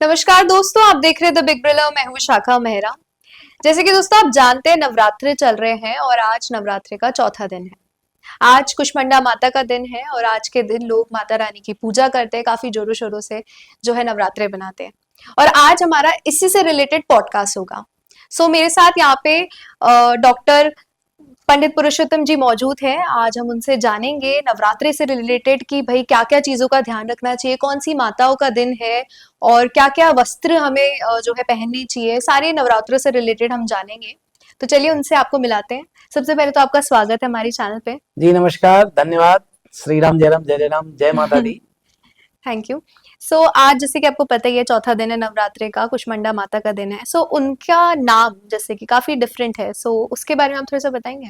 नमस्कार दोस्तों, आप देख रहे हैं द बिग ब्रिलर। मैं हूँ शाखा मेहरा। जैसे कि दोस्तों आप जानते हैं, नवरात्रे चल रहे हैं और आज नवरात्रे का चौथा दिन है। आज कुष्मांडा माता का दिन है और आज के दिन लोग माता रानी की पूजा करते हैं, काफी जोरों शोरों से जो है नवरात्रे बनाते हैं। और आज हमारा इसी से रिलेटेड पॉडकास्ट होगा। मेरे साथ यहाँ पे डॉक्टर पंडित पुरुषोत्तम जी मौजूद हैं। आज हम उनसे जानेंगे नवरात्रि से रिलेटेड कि भाई क्या क्या चीजों का ध्यान रखना चाहिए, कौन सी माताओं का दिन है और क्या क्या वस्त्र हमें जो है पहनने चाहिए। सारे नवरात्रों से रिलेटेड हम जानेंगे। तो चलिए उनसे आपको मिलाते हैं। सबसे पहले तो आपका स्वागत है हमारे चैनल पे। जी नमस्कार, धन्यवाद। श्री राम, जय राम, जय जय राम, जय माता दी। Thank you. आज जैसे कि आपको पता ही है, चौथा दिन है नवरात्रि का, कुष्मांडा माता का दिन है। उनका नाम जैसे कि काफी डिफरेंट है। उसके बारे में आप थोड़ा सा बताएंगे?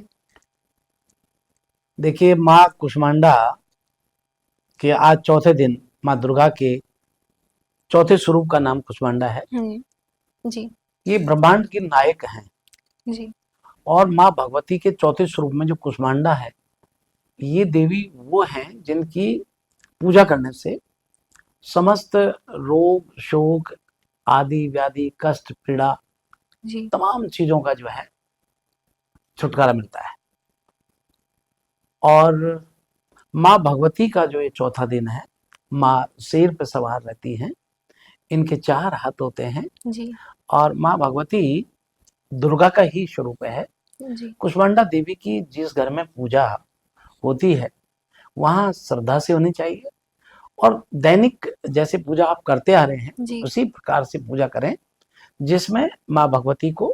देखिए, माँ कुष्मांडा के आज चौथे दिन माँ दुर्गा के चौथे स्वरूप का नाम कुष्मांडा है। जी ये ब्रह्मांड की नायक हैं जी और माँ भगवती के चौथे स्वरूप में जो कुष्मांडा है, ये देवी वो हैं जिनकी पूजा करने से समस्त रोग शोक आदि व्याधि कष्ट पीड़ा जी तमाम चीजों का जो है छुटकारा मिलता है। और माँ भगवती का जो ये चौथा दिन है, माँ शेर पे सवार रहती हैं, इनके चार हाथ होते हैं जी और माँ भगवती दुर्गा का ही स्वरूप है। जी कुष्मांडा देवी की जिस घर में पूजा होती है वहाँ श्रद्धा से होनी चाहिए और दैनिक जैसे पूजा आप करते आ रहे हैं जी उसी प्रकार से पूजा करें, जिसमें माँ भगवती को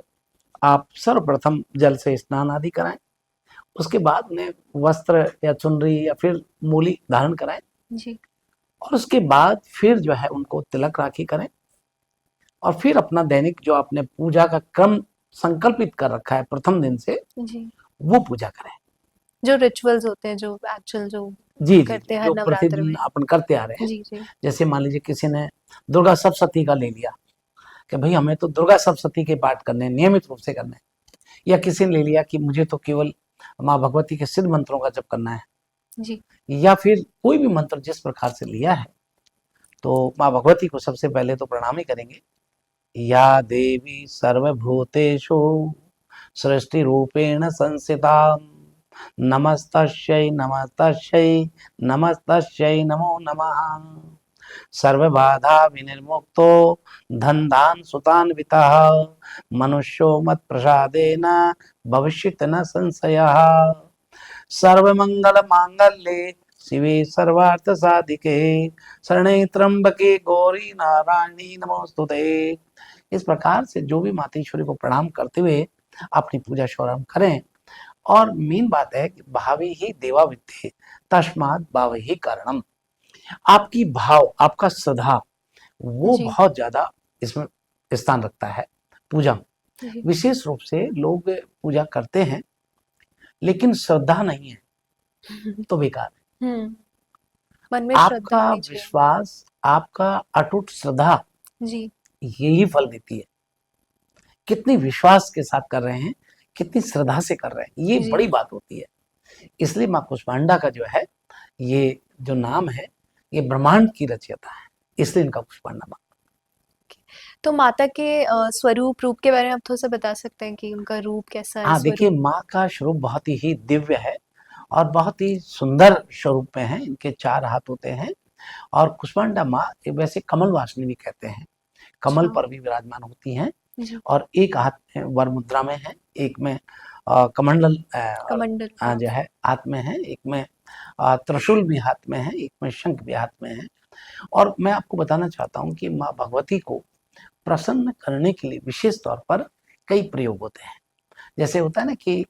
आप सर्वप्रथम जल से स्नान आदि कराएं, उसके बाद उन्हें वस्त्र या चुनरी या फिर मूली धारण कराएं जी और उसके बाद फिर जो है उनको तिलक राखी करें और फिर अपना दैनिक जो आपने पूजा का क्रम संकल्पित कर रखा है प्रथम दिन से, जी वो पूजा करें। जो रिचुअल्स होते हैं, जो एक्चुअल जो जी जी करते जी, हैं हर जो नवरात्र प्रतिदिन में। अपन करते आ रहे हैं। जी जी जैसे मान लीजिए किसी ने दुर्गा सप्तशती का ले लिया कि भाई हमें तो दुर्गा सप्तशती के पाठ करने हैं, नियमित रूप से करने हैं, या किसी ने ले लिया कि मुझे तो केवल माँ भगवती के सिद्ध मंत्रों का जप करना है, जी या फिर कोई भी मंत्र जिस प्रकार से लिया है, तो माँ भगवती को सबसे पहले तो प्रणाम ही करेंगे। या देवी सर्वभूतेषु सृष्टिरूपेण संस्थिता नमस्तस्यै नमस्तस्यै नमस्तस्यै नमो नमः। सर्वबाधा विनिर्मुक्तो धनधान सुतान्वितः मनुष्यो मत्प्रसादेन भविष्यति न संशयः। सर्वमंगल मांगल्ये शिवे सर्वार्थ साधिके शरणे त्र्यंबके गौरी नारायणी नमोस्तुते। इस प्रकार से जो भी मातेश्वरी को प्रणाम करते हुए अपनी पूजा शुभारंभ करें। और मेन बात है कि भावी ही देवा विद्ये तस्मात् भाव ही कारणम। आपकी भाव, आपका श्रद्धा, वो जी बहुत ज्यादा इसमें स्थान रखता है पूजा में। जी विशेष रूप से लोग पूजा करते हैं लेकिन श्रद्धा नहीं है तो बेकार है। मन में श्रद्धा आपका होनी चाहिए। विश्वास, आपका अटूट श्रद्धा जी यही फल देती है। कितनी विश्वास के साथ कर रहे हैं, कितनी श्रद्धा से कर रहे हैं, ये जी बड़ी बात होती है। इसलिए माँ कुष्मांडा का जो है ये जो नाम है, ये ब्रह्मांड की रचयिता है, इसलिए इनका कुष्मांडा माँ। तो माता के स्वरूप रूप के बारे में आप थोड़ा सा बता सकते हैं कि उनका रूप कैसा है, हाँ देखिए, स्वरूप? माँ का स्वरूप बहुत ही दिव्य है और बहुत ही सुंदर स्वरूप में है। इनके चार हाथ होते हैं और कुष्मांडा माँ वैसे कमल वासिनी भी कहते हैं, कमल अच्छा। पर भी विराजमान होती हैं। जी और एक हाथ में वर मुद्रा में है, एक में कमंडल कमंडल, हाँ। जो है हाथ में है, एक में त्रिशूल भी हाथ में है, एक में शंख भी हाथ में है। और मैं आपको बताना चाहता हूँ कि माँ भगवती को प्रसन्न करने के लिए विशेष तौर पर कई प्रयोग होते हैं। जैसे होता है ना कि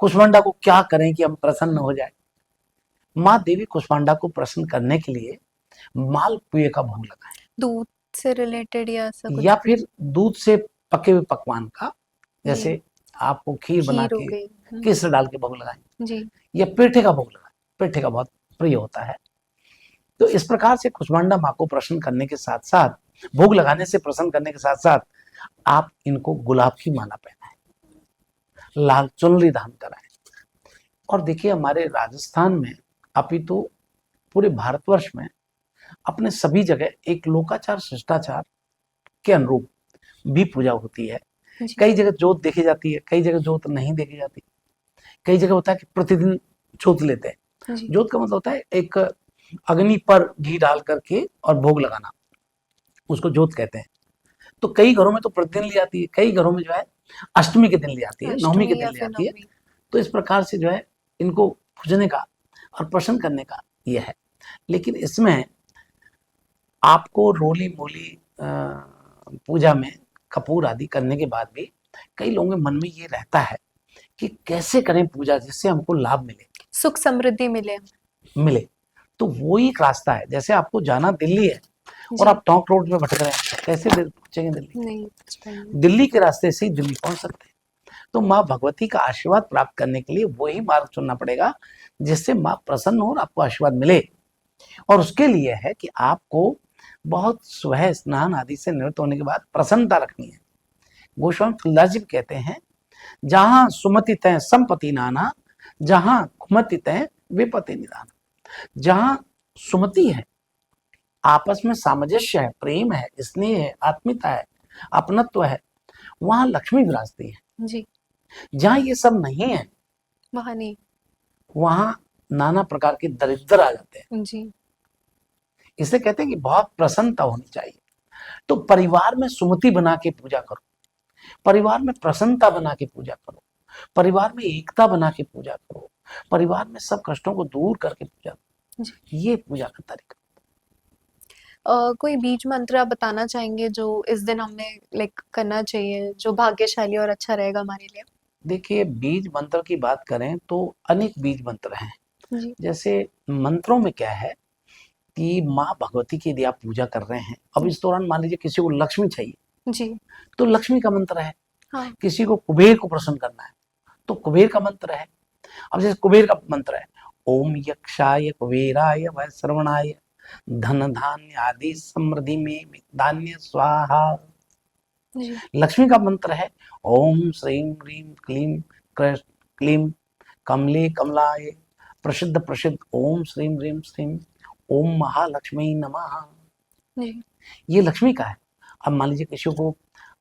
कुष्मांडा को क्या करें कि हम प्रसन्न हो जाए। माँ देवी कुष्मांडा को प्रसन्न करने के लिए मालपुए का भोग लगाएं दूध से रिलेटेड या ऐसा या कुछ भी? फिर दूध से पके हुए पकवान का, जी, जैसे आपको खीर बना खीर हो के गई। केसर डाल के भोग लगाएं जी या पेठे का भोग लगाएं। पेठे का बहुत प्रिय होता है। तो इस प्रकार से कुष्मांडा माँ को प्रसन्न करने के साथ साथ, भोग लगाने से प्रसन्न करने के साथ साथ, आप इनको गुलाब की माला पहनाएं, लाल चुनरी धारण कराएं। और देखिए, हमारे राजस्थान में अपितु पूरे भारतवर्ष में अपने सभी जगह एक लोकाचार शिष्टाचार के अनुरूप भी पूजा होती है। जी कई जगह जोत देखी जाती है, कई जगह जोत नहीं देखी जाती। कई जगह होता है कि प्रतिदिन जोत लेते हैं। जी जोत का मतलब होता है एक अग्नि पर घी डाल करके और भोग लगाना, उसको जोत कहते हैं। तो कई घरों में तो प्रतिदिन ली जाती है, कई घरों में जो है अष्टमी के दिन ली जाती है, नवमी के अष्टमी दिन या ली फिर जाती है। नवमी। तो इस प्रकार से जो है इनको पूजने का और प्रसन्न करने का ये है। लेकिन इसमें आपको रोली मोली पूजा में कपूर आदि करने के बाद भी कई लोगों के मन में ये रहता है कि कैसे करें पूजा जिससे हमको लाभ मिले सुख समृद्धि मिले। मिले। तो वो ही एक रास्ता है। जैसे आपको जाना दिल्ली है और जी आप टोंक रोड में भटक रहे हैं, कैसे पहुंचेंगे दिल्ली? नहीं पूछ पाएंगे। दिल्ली के रास्ते से ही दिल्ली पहुंच सकते हैं। तो माँ भगवती का आशीर्वाद प्राप्त करने के लिए वही मार्ग चुनना पड़ेगा जिससे माँ प्रसन्न हो और आपको आशीर्वाद मिले। और उसके लिए है कि आपको बहुत सुबह स्नान आदि से निवृत्त होने के बाद प्रसन्नता रखनी है। गोस्वामी तुलसीदास जी कहते हैं, जहां सुमति तय संपत्ति नाना, जहां कुमति तय विपत्ति निदान। जहां सुमति है, आपस में सामंजस्य है, प्रेम है, स्नेह है, आत्मीयता है, अपनत्व है, वहां लक्ष्मी विराजती है। जी जहां ये सब नहीं है, वहाँ नहीं। वहां नाना प्रकार के दरिद्र आ जाते हैं। जी इसे कहते हैं कि बहुत प्रसन्नता होनी चाहिए। तो परिवार में सुमति बना के पूजा करो, परिवार में प्रसन्नता बना के पूजा करो, परिवार में एकता बना के पूजा करो, परिवार में सब कष्टों को दूर करके पूजा करो। जी। ये पूजा का तरीका। कोई बीज मंत्र आप बताना चाहेंगे जो इस दिन हमें लाइक करना चाहिए, जो भाग्यशाली और अच्छा रहेगा हमारे लिए? देखिए, बीज मंत्र की बात करें तो अनेक बीज मंत्र हैं। जी जैसे मंत्रों में क्या है कि माँ भगवती की यदि आप पूजा कर रहे हैं, अब इस दौरान मान लीजिए किसी को लक्ष्मी चाहिए जी तो लक्ष्मी का मंत्र है। हाँ किसी को कुबेर को प्रसन्न करना है तो कुबेर का मंत्र है। अब जैसे कुबेर का मंत्र है, ओम यक्षाय कुबेराय वै श्रवणाय धन धान्य आदि समृद्धि में धान्य स्वाहा। जी लक्ष्मी का मंत्र है, ओम श्रीम ह्रीम क्लीम क्लीम कमले कमलाय प्रसिद्ध प्रसिद्ध ओम श्रीम ह्रीम श्रीम ओम महालक्ष्मी नमः। जी ये लक्ष्मी का है। अब मान लीजिए किसी को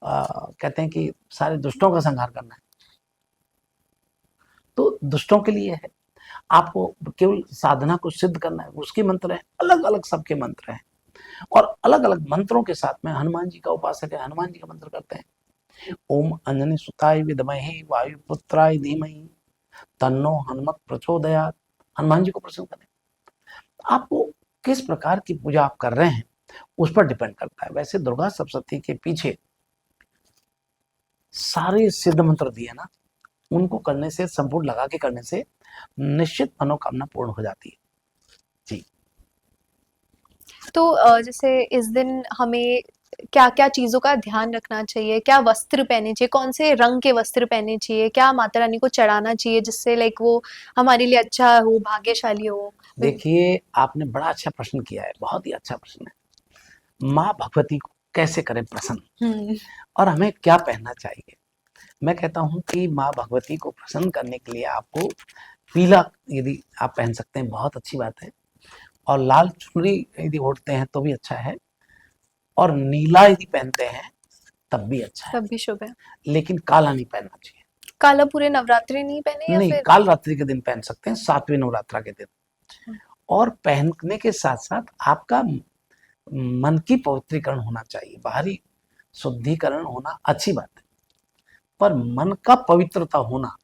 कहते हैं कि सारे दुष्टों का संहार करना है तो दुष्टों के लिए है। आपको केवल साधना को सिद्ध करना है, उसके मंत्र है। अलग अलग सबके मंत्र हैं और अलग अलग मंत्रों के साथ में हनुमान जी का उपासक है, हनुमान जी का मंत्र करते हैं, ओम अंजनी सुताय विद्महे वायुपुत्राय धीमहि तन्नो हनुमत प्रचोदयात्। हनुमान जी को प्रसन्न करें। आपको किस प्रकार की पूजा आप कर रहे हैं उस पर डिपेंड करता है। वैसे दुर्गा सप्तशती के पीछे सारे सिद्ध मंत्र दिए ना, उनको करने से, संपूर्ण लगा के करने से निश्चित मनोकामना पूर्ण हो जाती है। जी। तो जैसे इस दिन हमें क्या-क्या चीज़ों का ध्यान रखना चाहिए? क्या वस्त्र पहनने चाहिए? कौन से रंग के वस्त्र पहनने चाहिए? क्या माता रानी को चढ़ाना चाहिए जिससे लाइक वो हमारे लिए अच्छा हो, भाग्यशाली हो? देखिए, आपने बड़ा अच्छा प्रश्न किया है, बहुत ही अच्छा प्रश्न है। माँ भगवती को कैसे करें प्रसन्न हुँ, और हमें क्या पहनना चाहिए? मैं कहता हूँ कि माँ भगवती को प्रसन्न करने के लिए आपको पीला यदि आप पहन सकते हैं बहुत अच्छी बात है, और लाल चुनरी यदि ओढ़ते हैं तो भी अच्छा है, और नीला यदि पहनते हैं तब भी अच्छा है। तब भी शुभ है। लेकिन काला नहीं पहनना चाहिए। काला पूरे नवरात्रि नहीं पहने या नहीं, फिर? काल रात्रि के दिन पहन सकते हैं, 7वें नवरात्रा के दिन। अच्छा, और पहनने के साथ-साथ आपका मन की पवित्रीकरण होना चाहिए। बाहरी शुद्धिकरण होना अच्छी बात है, पर मन का पवित्रता होना,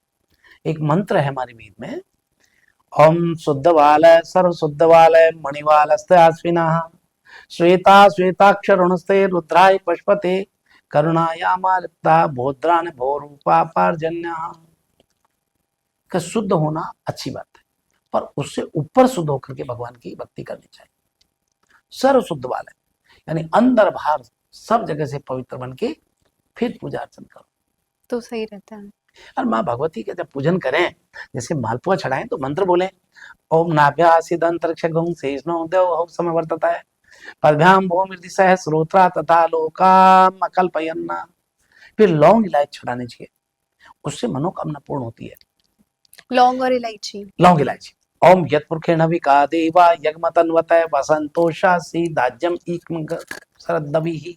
एक मंत्र है हमारे वेद में, ओम शुद्धवालय सर्व शुद्धवालय मणिवालस्ते आश्विनः श्वेता श्वेताक्षरुणस्ते रुद्राय पशुपते करुणायामालिप्ता भोद्रान भोरूपा पार्जन्यः। का शुद्ध होना अच्छी बात है, पर उससे ऊपर शुद्ध होकर के भगवान की भक्ति करनी चाहिए। सर्व शुद्ध वाले यानी अंदर बाहर सब जगह से पवित्र बन के फिर पूजा अर्चन करो। तो सही रहता है। और माँ भगवती का जब पूजन करें, जैसे मालपुआ चढ़ाएं तो मंत्र बोलें, ओम नाभ्यासिद अंतरिक्ष गं शेषनो देव हौ समय वर्तता है पदभ्याम भूमिर्दिशः श्रोत्रा तथा लोकाम अकल्पयन्ना। फिर लौंग इलायची चढ़ानी चाहिए, उससे मनोकामना पूर्ण होती है। लौंग और इलायची। लौंग इलायची। ओम यत्पुरुषेण विका देवा यज्ञमतन्वतः वसंतोषासी दाज्यम ईक्म शरदभिः।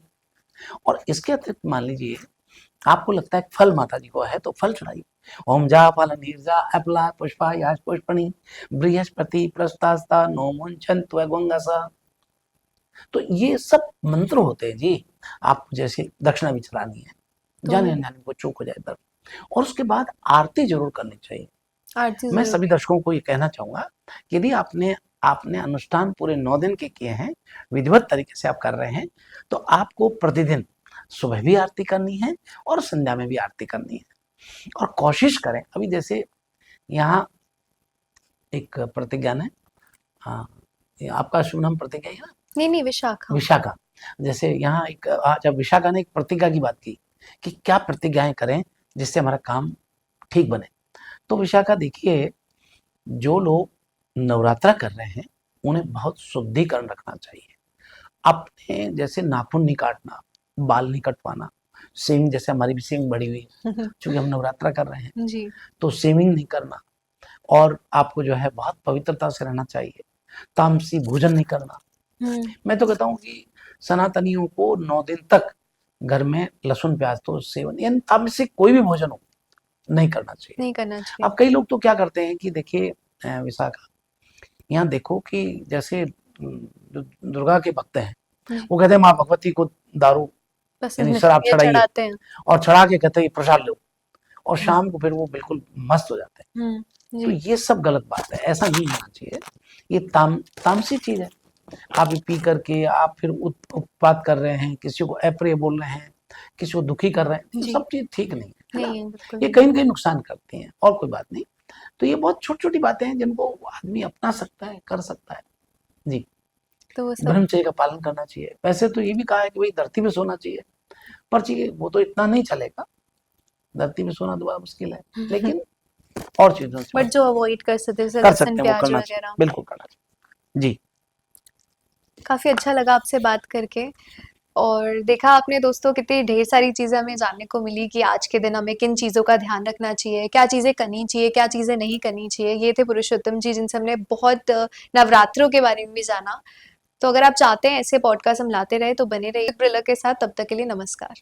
और इसके अतिरिक्त मान लीजिए आपको लगता है फल माता जी को है तो फल चढ़ाइए। ओम जा फल नीरजा अपला पुष्पा याज पुष्पणी बृहस्पति प्रस्तास्ता नो मुंचन त्वगंगसा। तो ये सब मंत्र होते हैं जी। आप जैसे दक्षिणा भी चढ़ानी है, तो जाने अनजाने को चूक हो जाए तब, और उसके बाद आरती जरूर करनी चाहिए। आरती मैं जरूर सभी दर्शकों को ये कहना चाहूंगा कि यदि आपने आपने अनुष्ठान पूरे 9 दिन के किए हैं, विधिवत तरीके से आप कर रहे हैं, तो आपको प्रतिदिन सुबह भी आरती करनी है और संध्या में भी आरती करनी है। और कोशिश करें, अभी जैसे यहाँ एक प्रतिज्ञान है, हाँ, ये आपका शुभ नाम प्रतिज्ञा है ना, नहीं विशाखा। विशाखा। जैसे यहाँ एक जब विशाखा ने एक प्रतिज्ञा की बात की कि क्या प्रतिज्ञाएं करें जिससे हमारा काम ठीक बने, तो विशाखा देखिए, जो लोग नवरात्रा कर रहे हैं उन्हें बहुत शुद्धिकरण रखना चाहिए। अपने जैसे नाखून नहीं काटना, बाल नहीं कटवाना, शेविंग, जैसे हमारी भी शेविंग बढ़ी हुई है क्योंकि हम नवरात्रा कर रहे हैं, जी। तो शेविंग नहीं करना। और आपको जो है बहुत पवित्रता से रहना चाहिए। तामसी भोजन नहीं करना। मैं तो कहता हूँ कि सनातनियों को 9 दिन तक घर में लहसुन प्याज तो सेवन, यानी तामसिक कोई भी भोजन हो नहीं करना चाहिए। नहीं करना चाहिए। अब कई लोग तो क्या करते हैं कि देखिए विशाखा, यहाँ देखो कि जैसे दुर्गा के भक्त हैं, वो कहते हैं माँ भगवती को दारू यानी शराब ये चढ़ाइए, चढ़ाते हैं। और चढ़ा के कहते हैं प्रसाद लो, और शाम को फिर वो बिल्कुल मस्त हो जाते हैं। तो जी। ये सब गलत बात है, ऐसा नहीं होना चाहिए। ये तामसी चीज है। आप ये पी करके आप फिर उत्पात कर रहे हैं, किसी को अप्रिय बोल रहे हैं, किसी को दुखी कर रहे हैं, ये जी। सब चीज ठीक नहीं है, नहीं ना? है, बिल्कुल ये नहीं। कहीं ना कहीं नुकसान करती हैं, और कोई बात नहीं। तो ये बहुत छोटी छोटी बातें हैं जिनको आदमी अपना सकता है, कर सकता है जी। तो वो सब ब्रह्मचर्य का पालन करना चाहिए। वैसे तो ये भी कहा है कि भाई धरती पे सोना चाहिए, पर चाहिए वो तो इतना नहीं चलेगा, धरती पे सोना तो बड़ा मुश्किल है, लेकिन और चीजों से बट जो अवॉइड कर सकते हैं जैसे कर लहसुन सकते हैं वो प्याज करना चाहिए, वगैरह। बिल्कुल करना चाहिए जी। काफी अच्छा लगा आपसे बात करके। और देखा आपने दोस्तों, कितनी ढेर सारी चीजें हमें जानने को मिली कि आज के दिन हमें किन चीजों का ध्यान रखना चाहिए, क्या चीजें करनी चाहिए, क्या चीजें नहीं करनी चाहिए। ये थे पुरुषोत्तम जी जिनसे हमने बहुत नवरात्रों के बारे में भी जाना। तो अगर आप चाहते हैं ऐसे पॉडकास्ट हम लाते रहे तो बने रहिए ब्रिलर के साथ। तब तक के लिए नमस्कार।